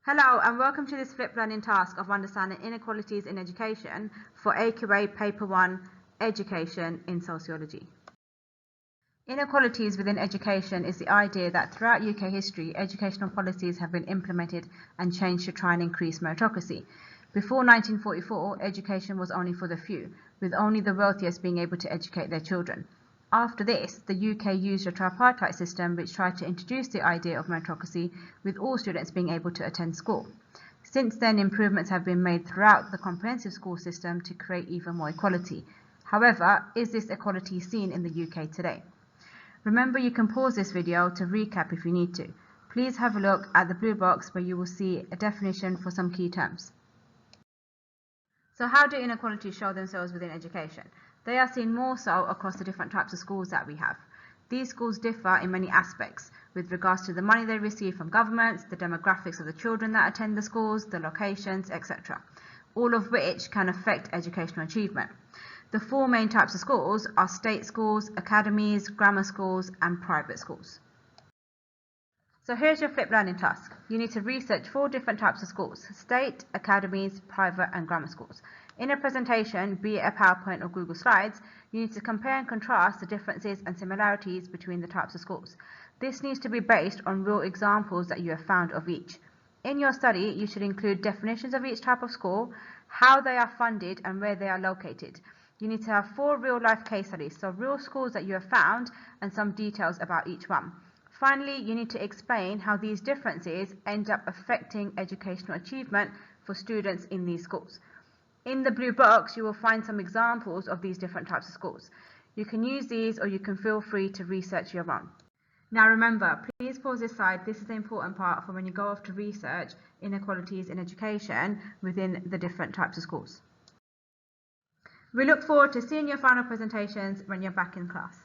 Hello and welcome to this flipped learning task of understanding inequalities in education for AQA Paper 1 Education in Sociology. Inequalities within education is the idea that throughout UK history, educational policies have been implemented and changed to try and increase meritocracy. Before 1944, education was only for the few, with only the wealthiest being able to educate their children. After this, the UK used a tripartite system which tried to introduce the idea of meritocracy, with all students being able to attend school. Since then, improvements have been made throughout the comprehensive school system to create even more equality. However, is this equality seen in the UK today? Remember, you can pause this video to recap if you need to. Please have a look at the blue box where you will see a definition for some key terms. So how do inequalities show themselves within education? They are seen more so across the different types of schools that we have. These schools differ in many aspects with regards to the money they receive from governments, the demographics of the children that attend the schools, the locations, etc., all of which can affect educational achievement. The four main types of schools are state schools, academies, grammar schools, and private schools. So here's your flipped learning task. You need to research four different types of schools: state, academies, private, and grammar schools. In a presentation, be it a PowerPoint or Google Slides, you need to compare and contrast the differences and similarities between the types of schools. This needs to be based on real examples that you have found of each. In your study, you should include definitions of each type of school, how they are funded, and where they are located. You need to have 4 real-life case studies, so real schools that you have found and some details about each one. Finally, you need to explain how these differences end up affecting educational achievement for students in these schools. In the blue box, you will find some examples of these different types of schools. You can use these or you can feel free to research your own. Now remember, please pause this slide. This is the important part for when you go off to research inequalities in education within the different types of schools. We look forward to seeing your final presentations when you're back in class.